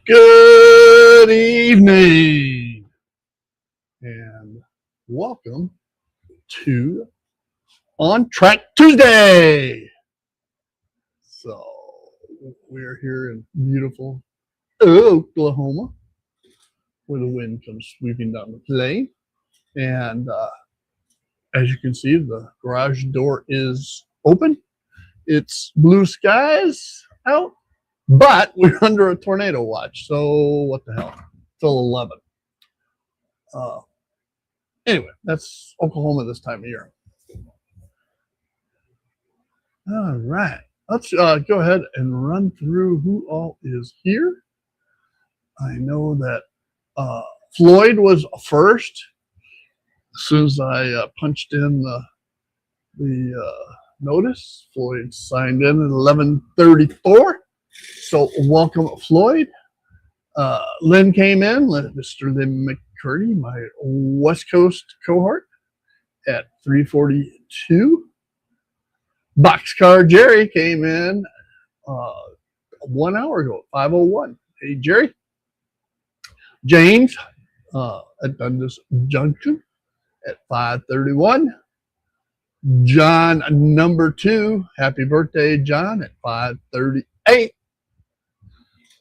Good evening and welcome to On Track Tuesday. So, we're here in beautiful Oklahoma where the wind comes sweeping down the plain. And as you can see, the garage door is open. It's blue skies out, but we're under a tornado watch. So, what the hell? Till 11. Anyway, that's Oklahoma this time of year. All right. Let's go ahead and run through who all is here. I know that Floyd was first. As soon as I punched in the notice, Floyd signed in at 11:34. So welcome, Floyd. Lynn came in, Mr. Lynn McCurdy, my West Coast cohort, at 3:42. Boxcar Jerry came in 1 hour ago, 5:01. Hey, Jerry. James at Dundas Junction at 5:31. John number 2, happy birthday, John, at 5:38.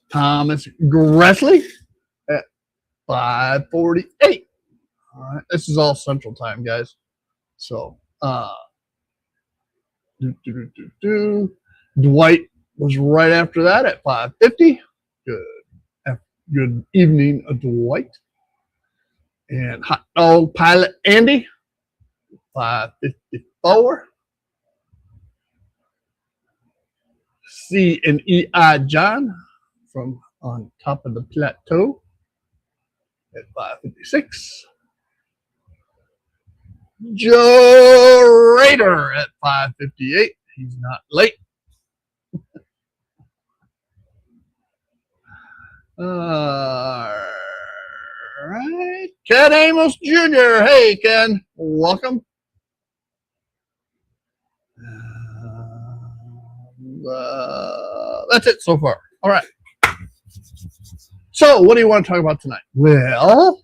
Thomas Gressley at 5:48. All right, this is all Central Time, guys. So, Dwight was right after that at 5:50. Good evening, Dwight. And Hot Dog Pilot Andy, 5:54. C and EI John from on top of the plateau at 5:56. Joe Rader at 5:58. He's not late. All right. Ken Amos Jr. Hey, Ken. Welcome. That's it so far. All right. So, what do you want to talk about tonight? Well,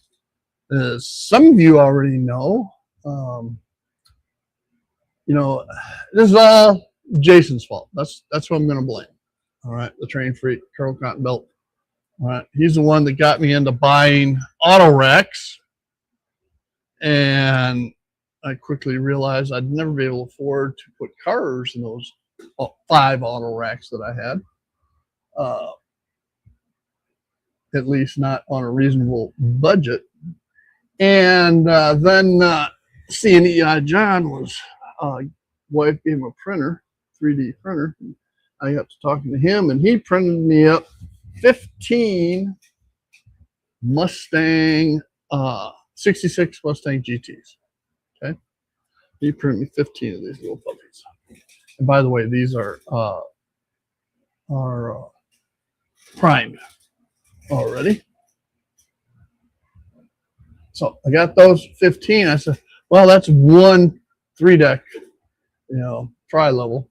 as some of you already know, this is all Jason's fault. That's what I'm going to blame. All right. The train freak, Carl Cotton Belt. All right. He's the one that got me into buying auto racks. And I quickly realized I'd never be able to afford to put cars in those 5 auto racks that I had. At least not on a reasonable budget. And then CNEI John was, wife gave him a printer, 3D printer. I got to talking to him, and he printed me up 15 Mustang, 66 Mustang GTs. Okay. He printed me 15 of these little puppies. And by the way, these are primed already. So I got those 15. I said, well, that's one 3-deck, tri-level.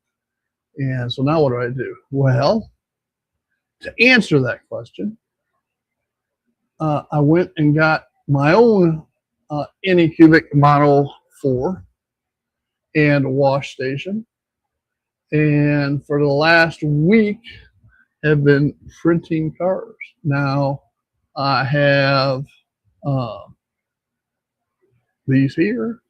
And so now what do I do? Well, to answer that question, I went and got my own Anycubic Model 4 and a wash station. And for the last week, have been printing cars. Now, I have these here.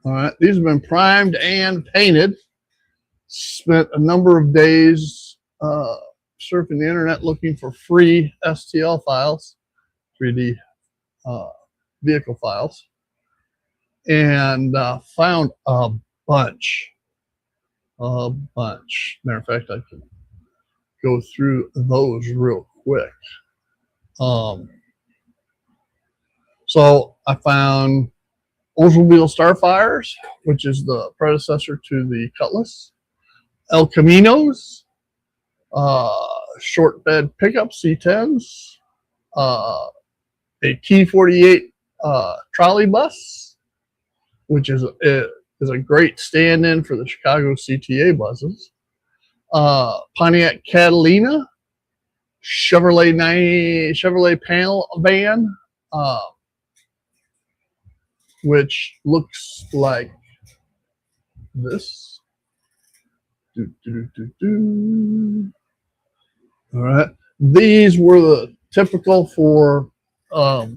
All right, these have been primed and painted. Spent a number of days surfing the internet looking for free STL files, 3D vehicle files, and found a bunch. Matter of fact, I can go through those real quick. So I found Oldsmobile Starfires, which is the predecessor to the Cutlass, El Caminos, short bed pickup C10s, a T48 trolley bus, which is a great stand-in for the Chicago CTA buses. Pontiac Catalina, Chevrolet panel van, which looks like this. Do, do, do, do. All right. These were the typical for Illinois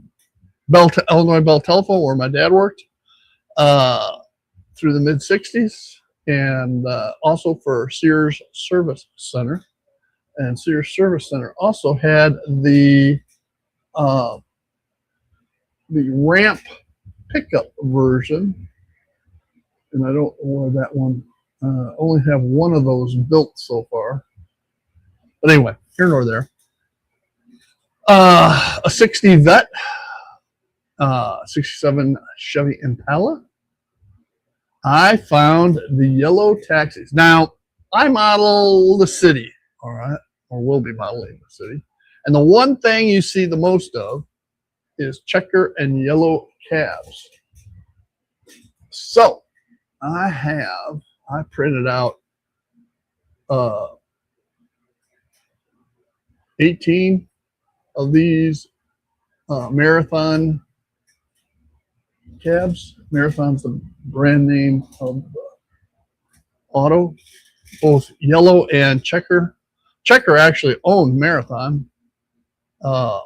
Bell Telephone, where my dad worked through the mid 60s, and also for Sears Service Center. And Sears Service Center also had the ramp pickup version, and I don't know why that one. Only have one of those built so far. But anyway, here nor there. A 60 Vet, 67 Chevy Impala. I found the yellow taxis. Now, I model the city, all right, or will be modeling the city. And the one thing you see the most of is checker and yellow cabs. So, I printed out 18 of these Marathon cabs. Marathon's the brand name of auto, both yellow and checker. Checker actually owned Marathon to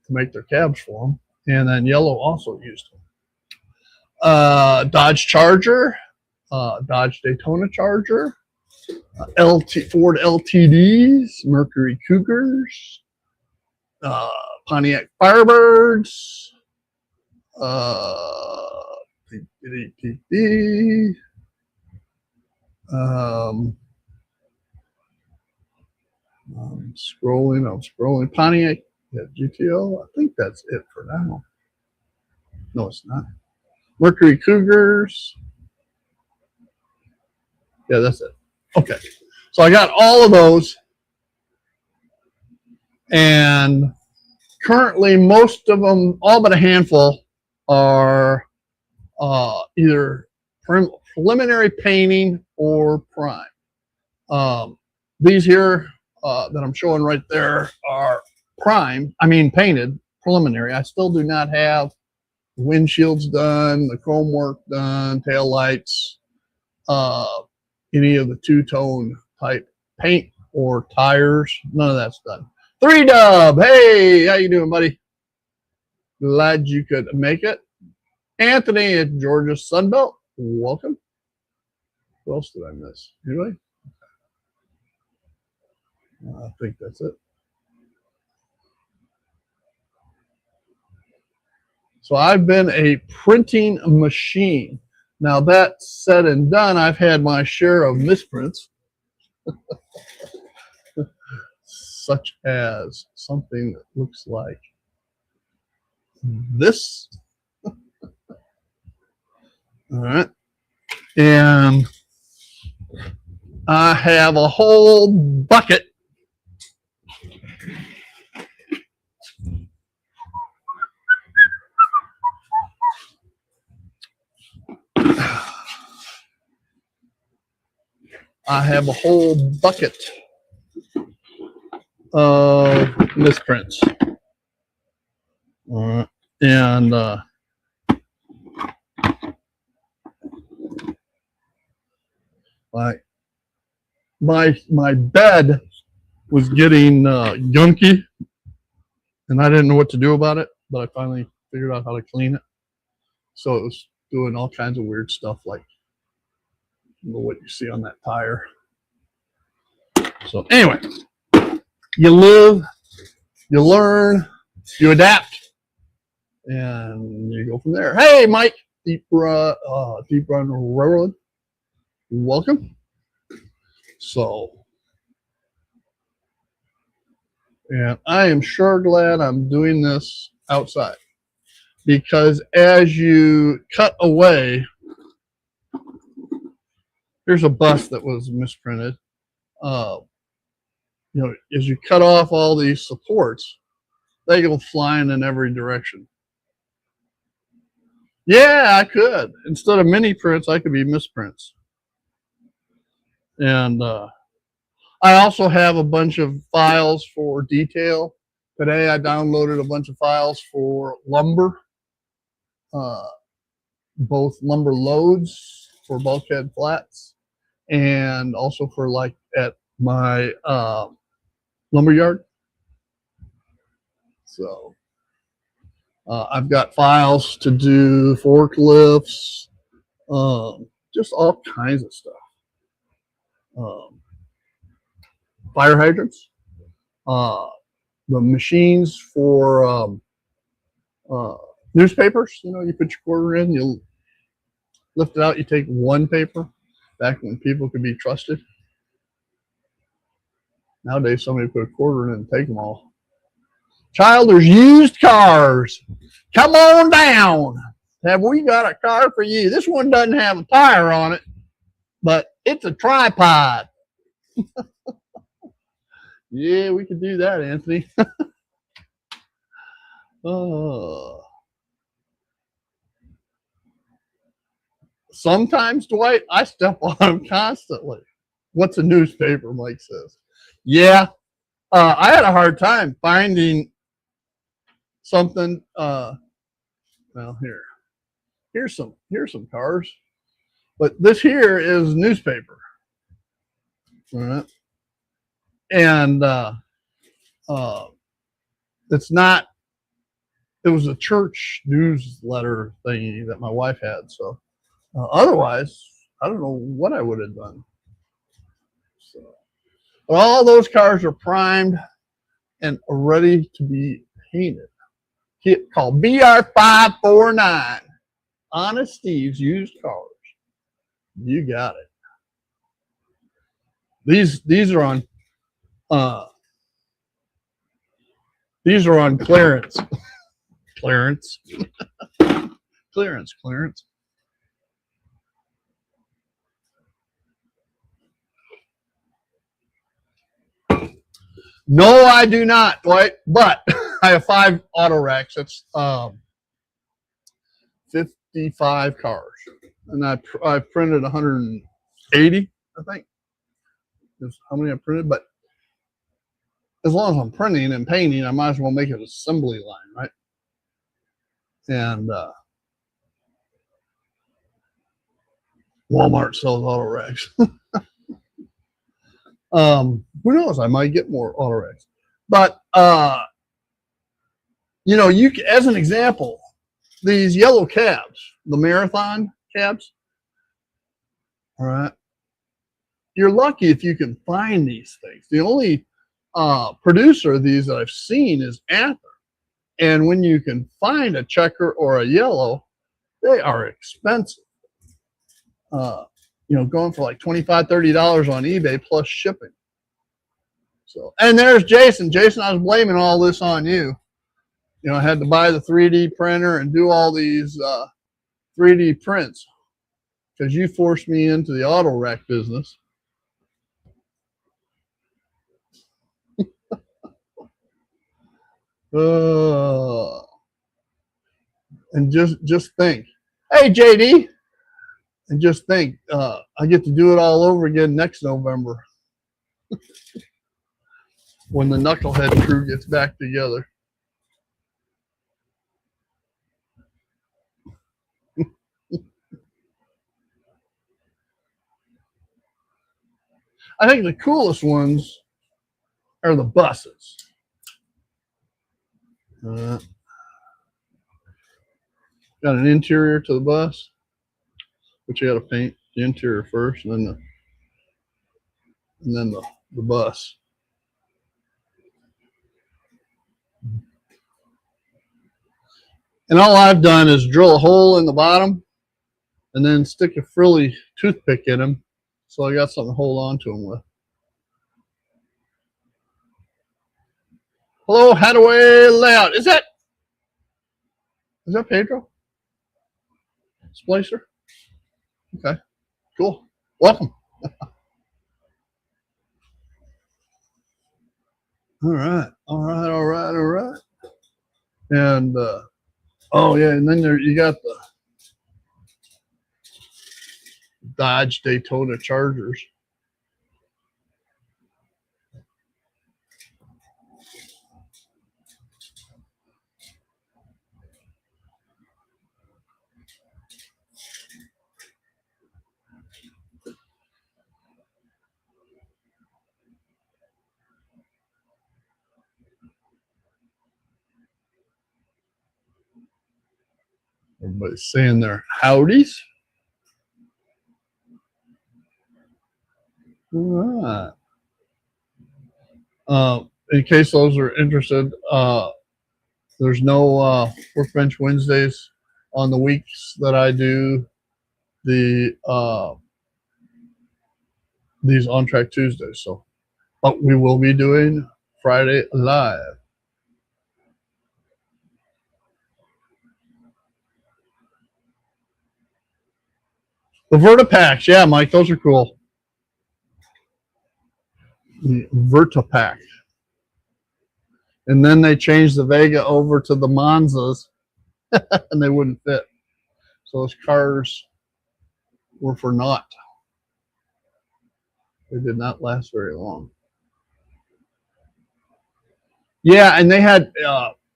make their cabs for them, and then yellow also used them. Dodge Charger, Dodge Daytona Charger, Ford LTDs, Mercury Cougars, Pontiac Firebirds, I'm scrolling. Pontiac, yeah, GTO. I think that's it for now. No, it's not. Mercury Cougars. Yeah, that's it. Okay. So I got all of those. And currently, most of them, all but a handful, are either preliminary painting or prime. These here that I'm showing right there are painted, preliminary. I still do not have windshields done, the chrome work done, tail lights, any of the two-tone type paint or tires. None of that's done. 3Dub, hey, how you doing, buddy? Glad you could make it. Anthony at Georgia Sunbelt, welcome. What else did I miss? Anybody? I think that's it. So I've been a printing machine. Now that said and done, I've had my share of misprints, such as something that looks like this. All right. And I have a whole bucket of misprints. And my bed was getting gunky, and I didn't know what to do about it, but I finally figured out how to clean it. So it was doing all kinds of weird stuff, like what you see on that tire. So anyway, you live, you learn, you adapt, and you go from there. Hey, Mike, Deep Run Railroad, welcome. So, and I am sure glad I'm doing this outside, because as you cut away, here's a bus that was misprinted. As you cut off all these supports, they go flying in every direction. Yeah, I could. Instead of mini prints, I could be misprints. And I also have a bunch of files for detail. Today I downloaded a bunch of files for lumber, uh, both lumber loads for bulkhead flats and also for like at my lumber yard. So I've got files to do forklifts, just all kinds of stuff. Fire hydrants, the machines for newspapers. You know, you put your quarter in, you lift it out, you take one paper. Back when people could be trusted. Nowadays, somebody put a quarter in and take them all. Child, there's used cars. Come on down. Have we got a car for you? This one doesn't have a tire on it, but it's a tripod. Yeah, we could do that, Anthony. Sometimes, Dwight, I step on them constantly. What's a newspaper, Mike says. Yeah, I had a hard time finding something. Well, here's some cars, but this here is newspaper. All right. And it's not. It was a church newsletter thingy that my wife had. So otherwise, I don't know what I would have done. So, but all those cars are primed and ready to be painted. Kit called BR549. Honest Steve's used cars. You got it. These are on clearance. Clearance. Clearance. No, I do not, Dwight, but I have 5 auto racks. That's 55 cars. And I printed 180, I think. Is how many I printed, but as long as I'm printing and painting, I might as well make it an assembly line, right? And Walmart sells auto racks. Who knows? I might get more auto racks. But you know, as an example, these yellow cabs, the Marathon cabs, all right, you're lucky if you can find these things. The only producer of these that I've seen is Ather. And when you can find a checker or a yellow, they are expensive. You know, going for like $25, $30 on eBay plus shipping. So, and there's Jason. Jason, I was blaming all this on you. You know, I had to buy the 3D printer and do all these 3D prints because you forced me into the auto rack business. And just think, hey JD, and just think, I get to do it all over again next November when the Knucklehead crew gets back together. I think the coolest ones are the buses. Got an interior to the bus, but you got to paint the interior first, and then the bus. And all I've done is drill a hole in the bottom and then stick a frilly toothpick in them, so I got something to hold on to them with. Hello, Hadaway Layout. Is that Pedro? Splicer? Okay, cool. Welcome. All right. And oh yeah, and then you got the Dodge Daytona Chargers. Everybody's saying their howdies. All right. In case those are interested, there's no Workbench Wednesdays on the weeks that I do the these On Track Tuesdays. So, but we will be doing Friday Live. The Vertipacks, yeah, Mike, those are cool. The Vertipack. And then they changed the Vega over to the Monzas, and they wouldn't fit. So those cars were for naught. They did not last very long. Yeah, and they had,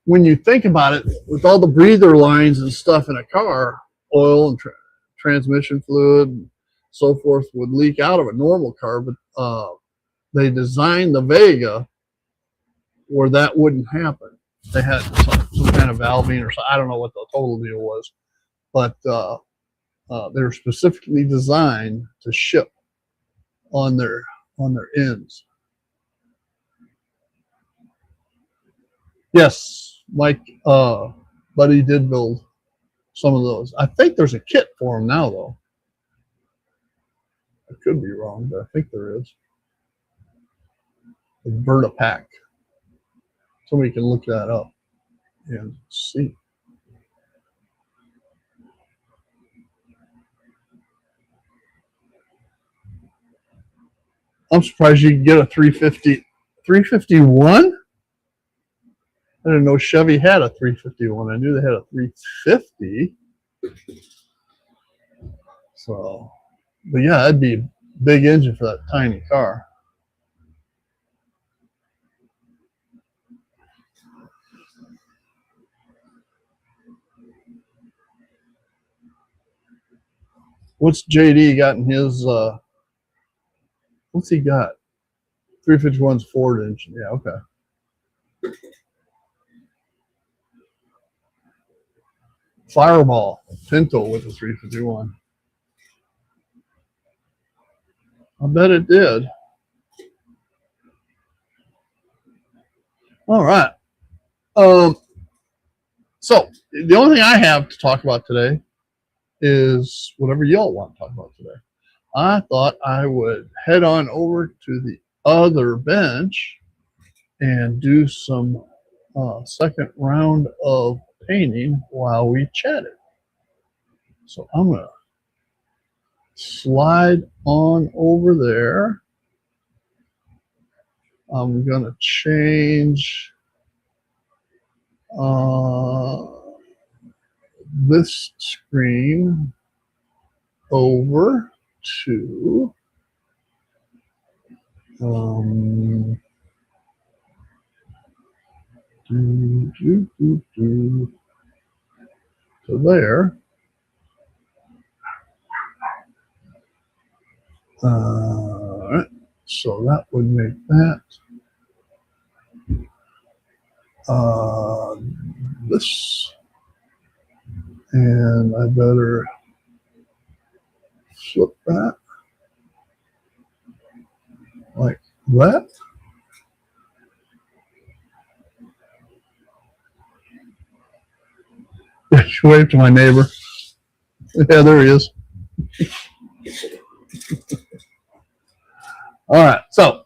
when you think about it, with all the breather lines and stuff in a car, oil and transmission fluid and so forth would leak out of a normal car, but they designed the Vega where that wouldn't happen. They had some kind of valving or something. I don't know what the total deal was, but they were specifically designed to ship on their ends. Yes, Mike, Buddy did build some of those. I think there's a kit for them now, though. I could be wrong, but I think there is. The Vertipack. Somebody can look that up and see. I'm surprised you can get a 351. I didn't know Chevy had a 351. I knew they had a 350. So, but yeah, that'd be a big engine for that tiny car. What's JD got in his, what's he got? 351's Ford engine. Yeah, okay. Fireball Pinto with a 351. I bet it did. All right. So the only thing I have to talk about today is whatever y'all want to talk about today. I thought I would head on over to the other bench and do some second round of painting while we chatted. So I'm going to slide on over there. I'm going to change this screen over to to there. All right, so that would make that this, and I better flip that like that. Wave to my neighbor. Yeah, there he is. All right, so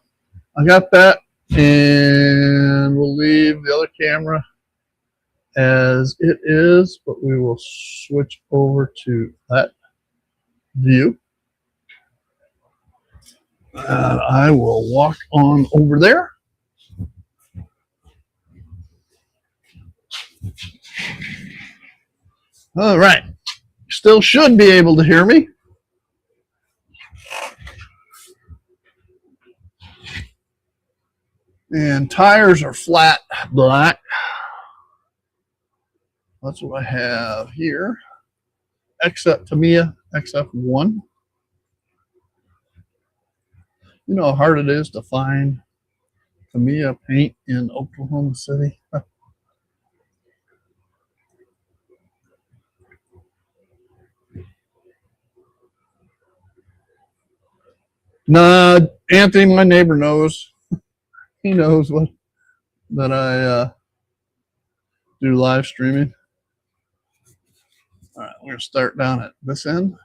I got that, and we'll leave the other camera as it is, but we will switch over to that view. And I will walk on over there. All right, still should be able to hear me. And tires are flat black. That's what I have here. Except Tamiya XF1. You know how hard it is to find Tamiya paint in Oklahoma City? Nah, Anthony, my neighbor knows. He knows what that I do live streaming. All right, we're gonna start down at this end,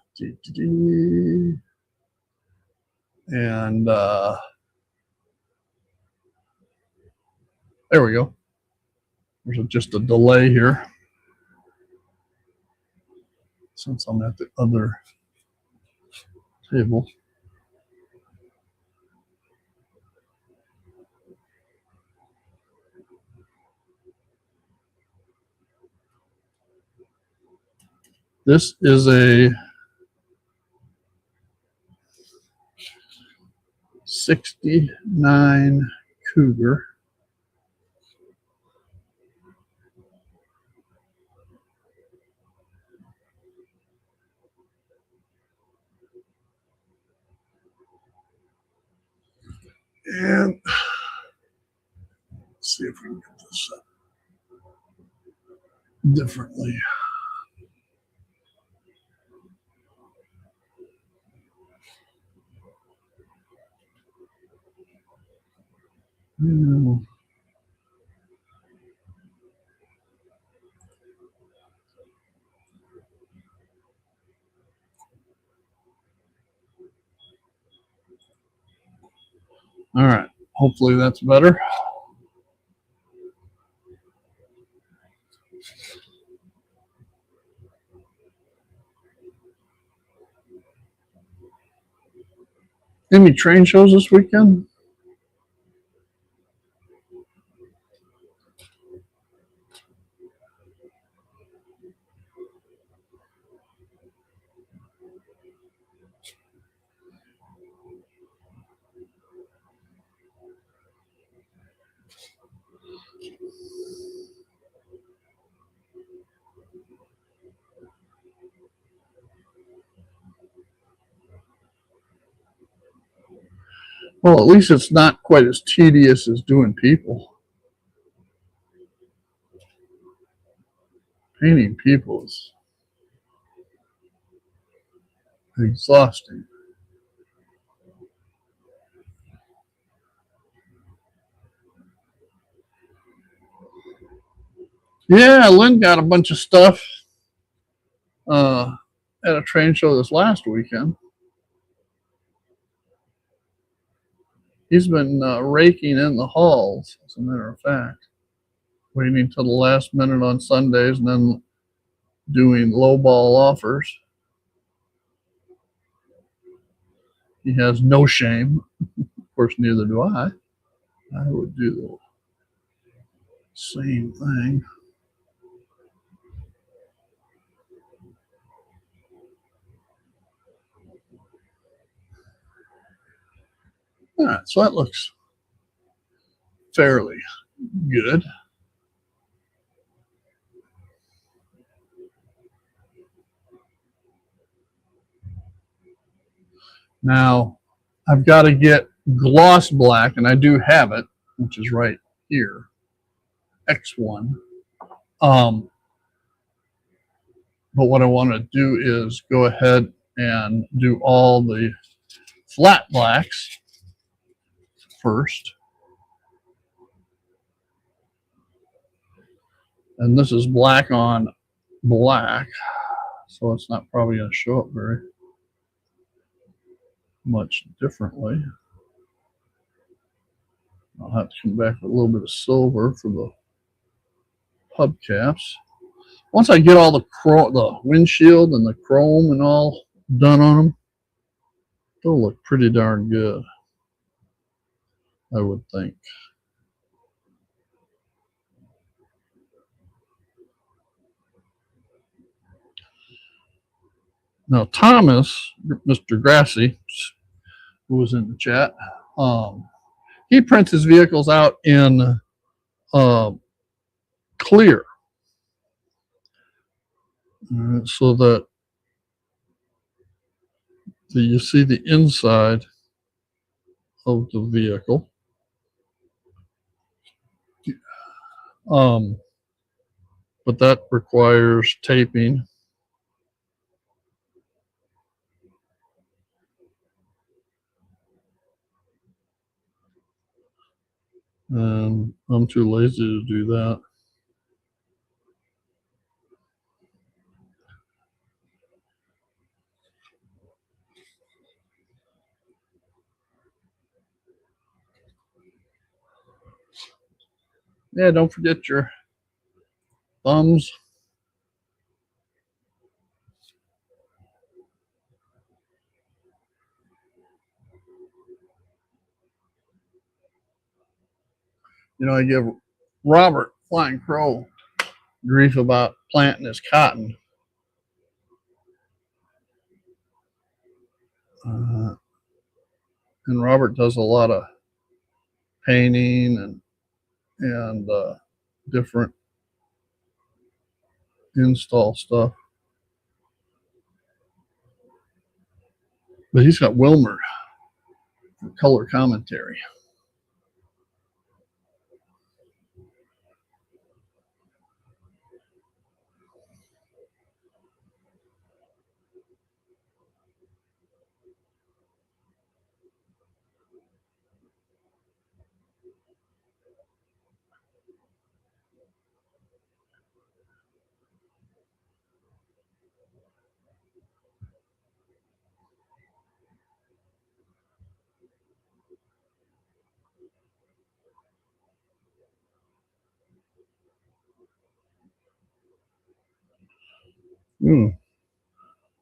and there we go. There's just a delay here since I'm at the other table. This is a 69 Cougar. And let's see if we can get this up differently. All right, hopefully that's better. Any train shows this weekend? Well, at least it's not quite as tedious as doing people. Painting people is exhausting. Yeah, Lynn got a bunch of stuff at a train show this last weekend. He's been raking in the halls, as a matter of fact, waiting till the last minute on Sundays and then doing lowball offers. He has no shame. Of course, neither do I. I would do the same thing. All right, so that looks fairly good. Now, I've got to get gloss black, and I do have it, which is right here, X1. But what I want to do is go ahead and do all the flat blacks first. And this is black on black, so it's not probably going to show up very much differently. I'll have to come back with a little bit of silver for the hubcaps. Once I get all the windshield and the chrome and all done on them, they'll look pretty darn good, I would think. Now, Thomas, Mr. Grassi, who was in the chat, he prints his vehicles out in clear, so that you see the inside of the vehicle. But that requires taping. And I'm too lazy to do that. Yeah, don't forget your thumbs. I give Robert Flying Crow grief about planting his cotton. Uh, and Robert does a lot of painting and different install stuff. But he's got Wilmer for color commentary.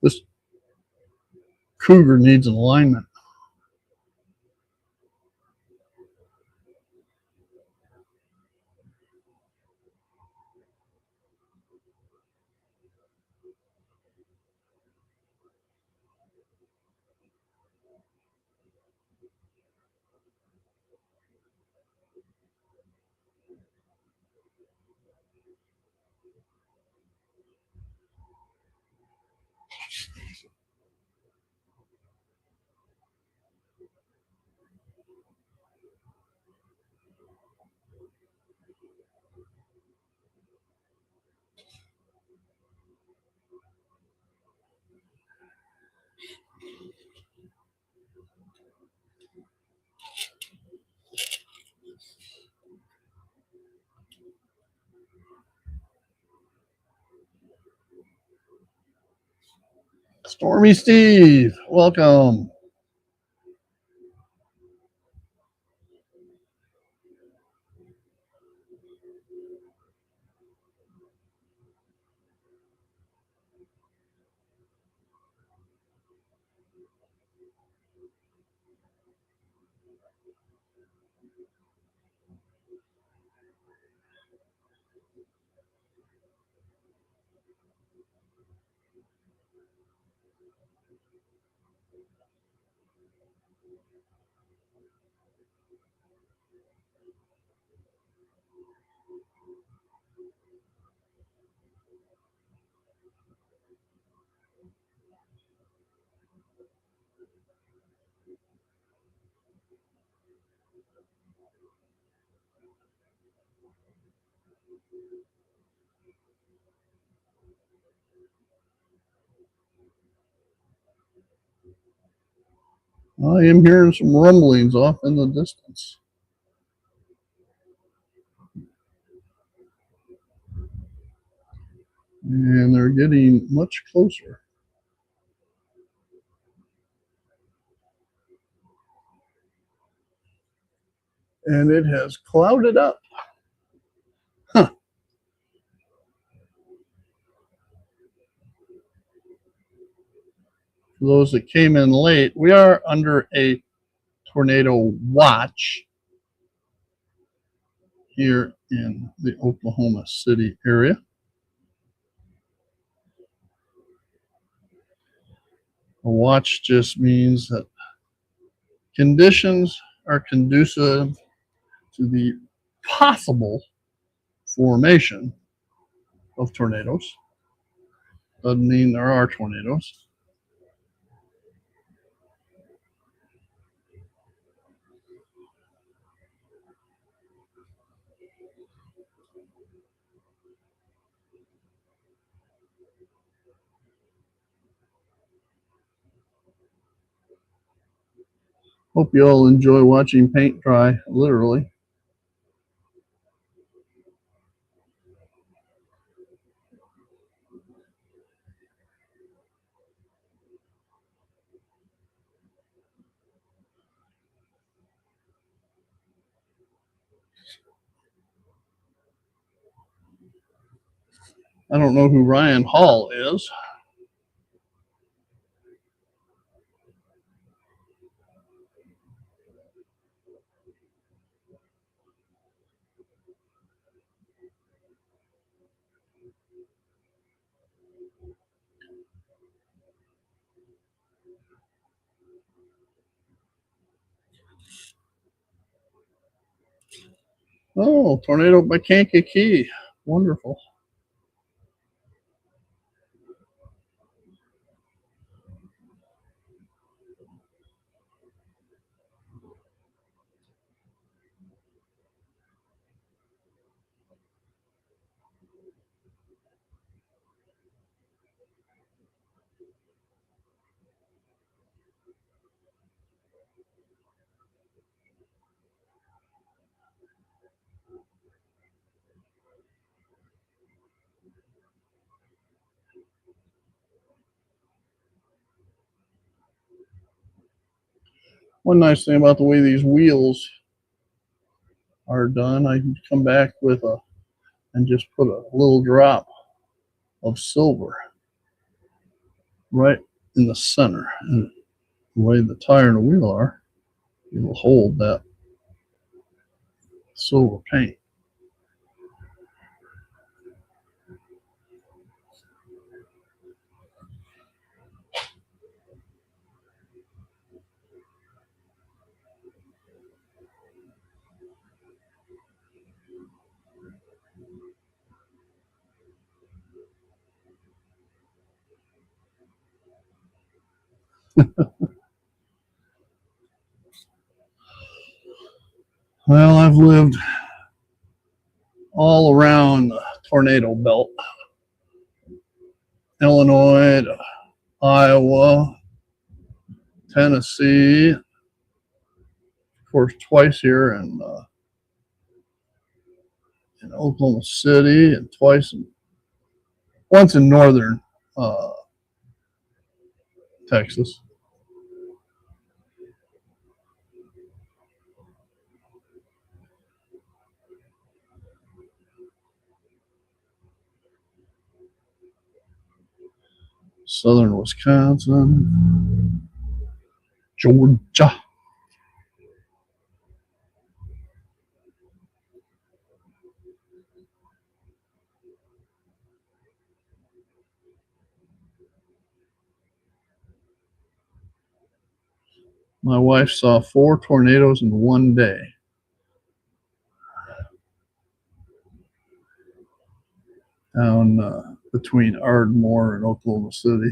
This Cougar needs an alignment. Stormy Steve, welcome. I am hearing some rumblings off in the distance. And they're getting much closer. And it has clouded up. Huh. For those that came in late, we are under a tornado watch here in the Oklahoma City area. A watch just means that conditions are conducive to the possible formation of tornadoes. Doesn't mean there are tornadoes. Hope you all enjoy watching paint dry, literally. I don't know who Ryan Hall is. Oh, tornado by Kankakee. Wonderful. One nice thing about the way these wheels are done, I can come back with a and just put a little drop of silver right in the center. And the way the tire and the wheel are, it will hold that silver paint. Well, I've lived all around the tornado belt. Illinois, Iowa, Tennessee, of course, twice here in Oklahoma City, and once in northern uh, Texas. Southern Wisconsin, Georgia. My wife saw 4 tornadoes in one day. Down between Ardmore and Oklahoma City.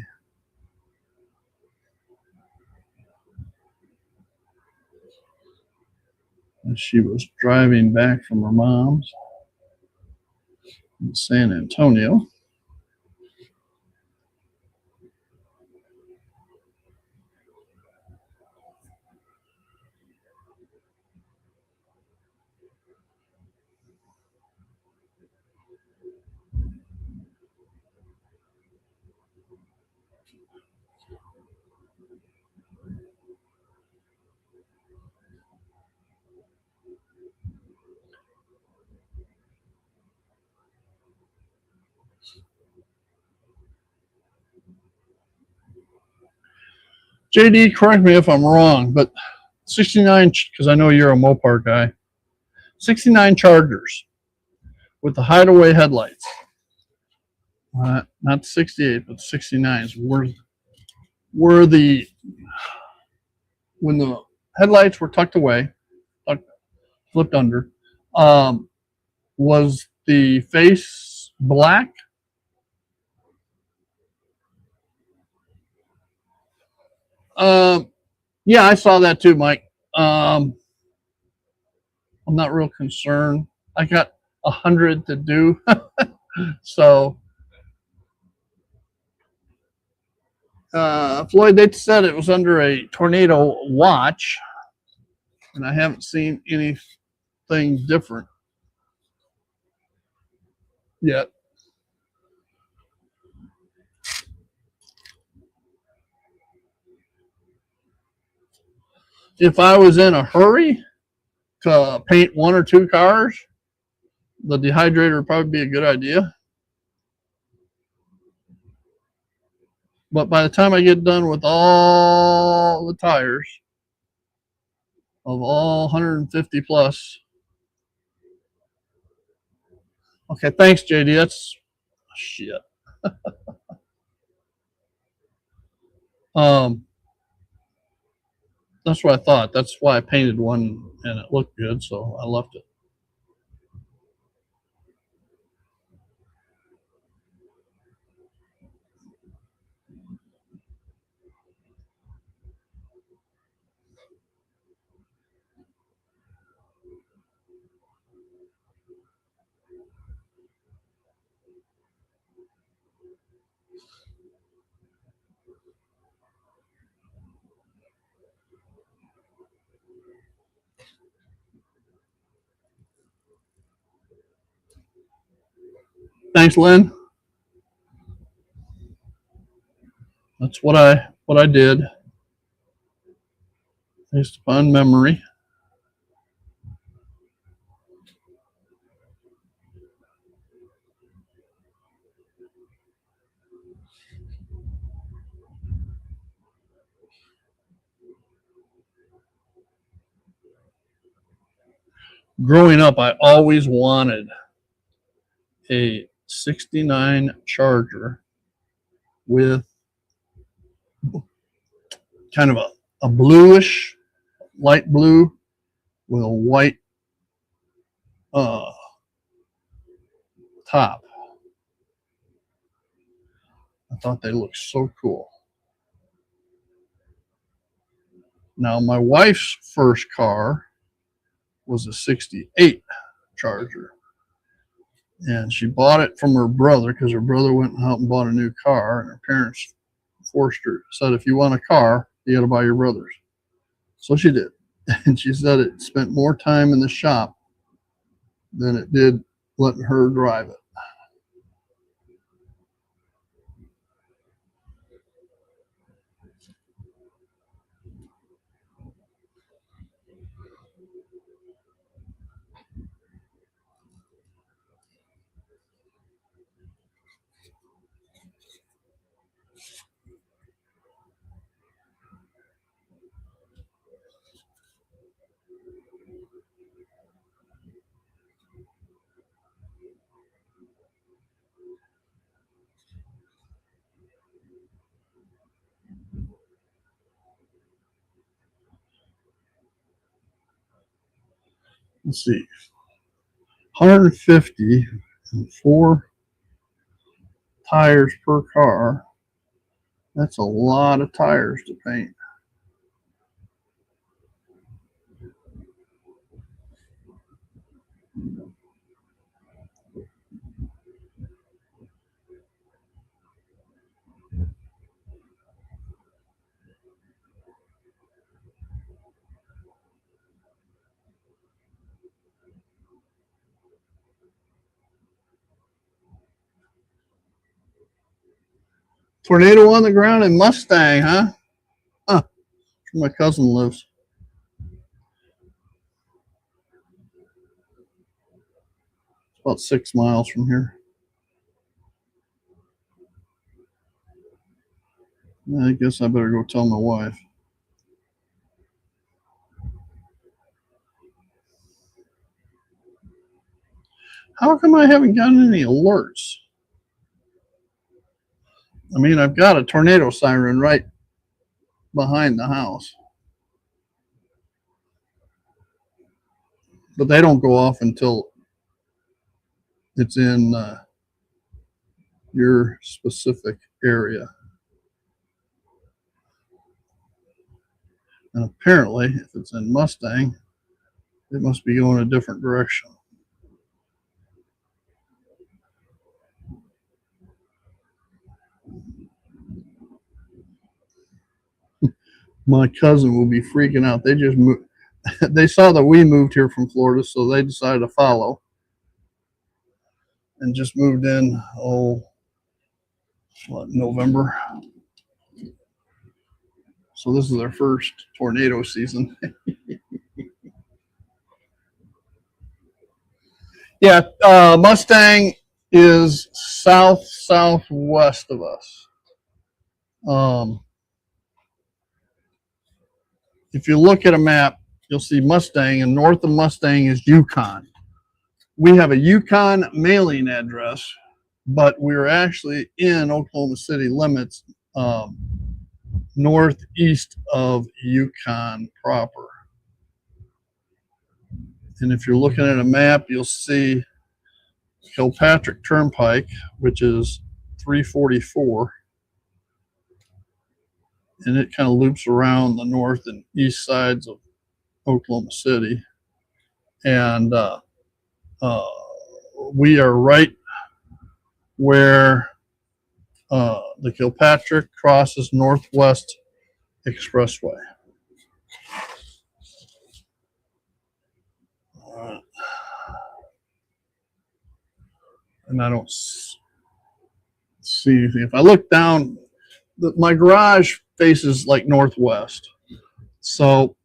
And she was driving back from her mom's in San Antonio. JD, correct me if I'm wrong, but 69, because I know you're a Mopar guy, 69 Chargers with the hideaway headlights. Not 68, but 69s were the, when the headlights were tucked away, flipped under, was the face black? Yeah, I saw that too, Mike. I'm not real concerned. I got 100 to do, so Floyd, they said it was under a tornado watch, and I haven't seen anything different yet. If I was in a hurry to paint 1 or 2 cars, the dehydrator would probably be a good idea. But by the time I get done with all the tires of all 150 plus, okay, thanks, JD. That's shit. Um, that's what I thought. That's why I painted one and it looked good, so I left it. Thanks, Lynn. That's what I did based upon memory. Growing up, I always wanted a 69 Charger with kind of a bluish, light blue with a white uh, top. I thought they looked so cool. Now, my wife's first car was a 68 Charger. And she bought it from her brother because her brother went out and bought a new car, and her parents forced her, said, if you want a car, you got to buy your brother's. So she did. And she said it spent more time in the shop than it did letting her drive it. Let's see, 150 and 4 tires per car. That's a lot of tires to paint. Tornado on the ground in Mustang, huh? Huh. Where my cousin lives. It's about 6 miles from here. I guess I better go tell my wife. How come I haven't gotten any alerts? I mean, I've got a tornado siren right behind the house, but they don't go off until it's in your specific area. And apparently, if it's in Mustang, it must be going a different direction. My cousin will be freaking out. They just moved. They saw that we moved here from Florida, so they decided to follow and just moved in, November. So this is their first tornado season. Yeah, Mustang is southwest of us. If you look at a map, you'll see Mustang, and north of Mustang is Yukon. We have a Yukon mailing address, but we're actually in Oklahoma City limits, northeast of Yukon proper. And if you're looking at a map, you'll see Kilpatrick Turnpike, which is 344. And it kind of loops around the north and east sides of Oklahoma City. And we are right where the Kilpatrick crosses Northwest Expressway. And I don't see anything. If I look down, my garage faces like northwest, so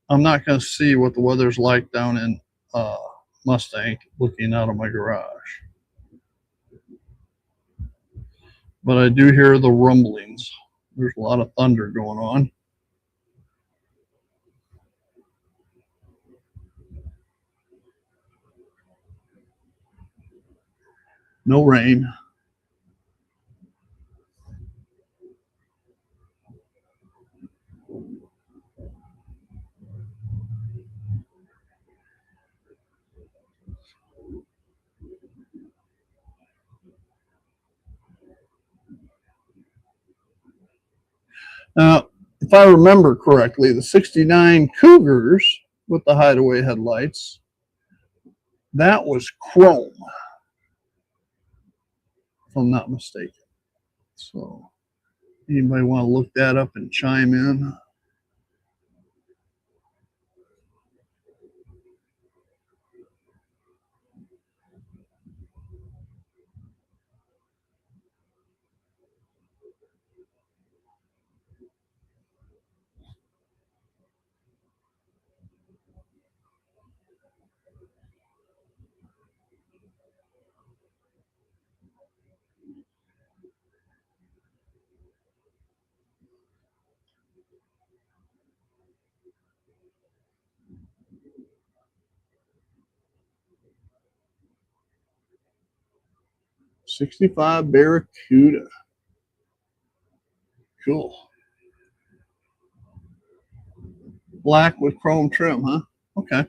I'm not going to see what the weather's like down in Mustang looking out of my garage. But I do hear the rumblings. There's a lot of thunder going on. No rain. Now, if I remember correctly, the 69 Cougars with the hideaway headlights, that was chrome, if I'm not mistaken. So, anybody want to look that up and chime in? '65 Barracuda. Cool. Black with chrome trim, huh? Okay.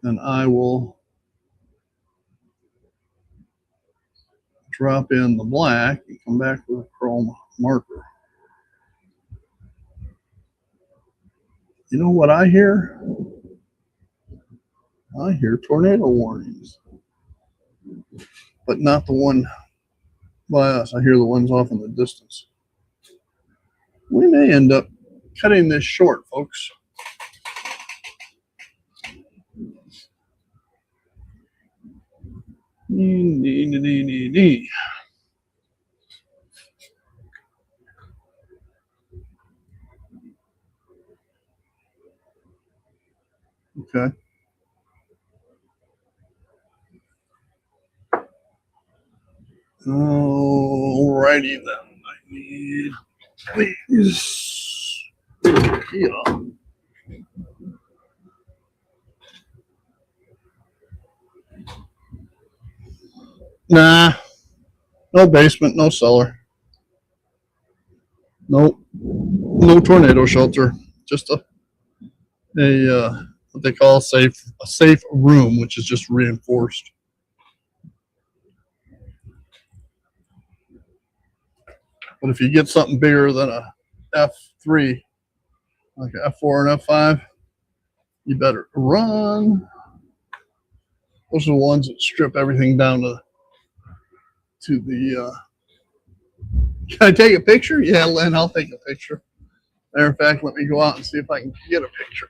And I will drop in the black and come back with a chrome marker. You know what I hear? I hear tornado warnings, but not the one by us. I hear the ones off in the distance. We may end up cutting this short, folks. Okay. Alrighty then. I need these here. Nah, no basement, no cellar. Nope. No tornado shelter. Just a what they call a safe room, which is just reinforced. But if you get something bigger than a F3, like an F4 and F5, you better run. Those are the ones that strip everything down to the. Can I take a picture? Yeah, Lynn, I'll take a picture. Matter of fact, let me go out and see if I can get a picture.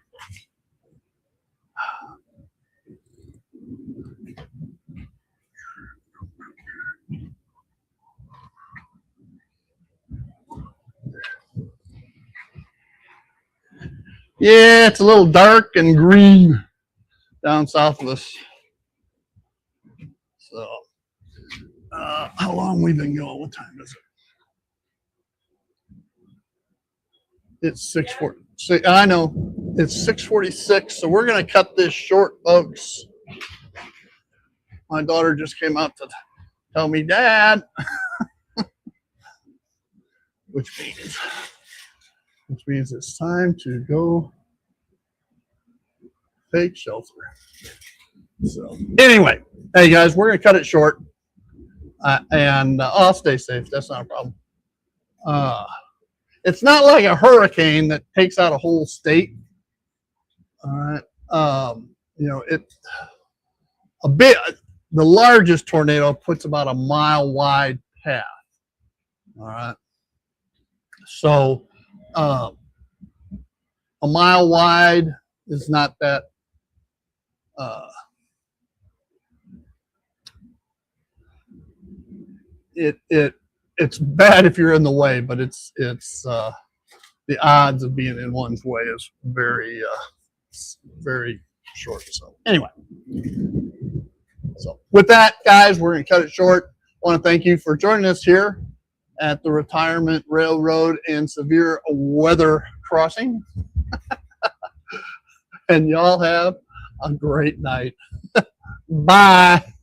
Yeah, it's a little dark and green. down south of us. So, how long we been going? What time is it? It's 6:40. I know it's 6:46. So we're gonna cut this short, folks. My daughter just came out to tell me, Dad, which means it's time to go take shelter. So anyway, hey guys, we're gonna cut it short, and I'll stay safe. That's not a problem. It's not like a hurricane that takes out a whole state. All right, you know the largest tornado puts about a mile wide path. All right, so a mile wide is not that. It's bad if you're in the way, but it's the odds of being in one's way is very short. So anyway, so with that, guys, we're gonna cut it short. I want to thank you for joining us here at the Retirement Railroad and Severe Weather Crossing, and y'all have a great night. Bye.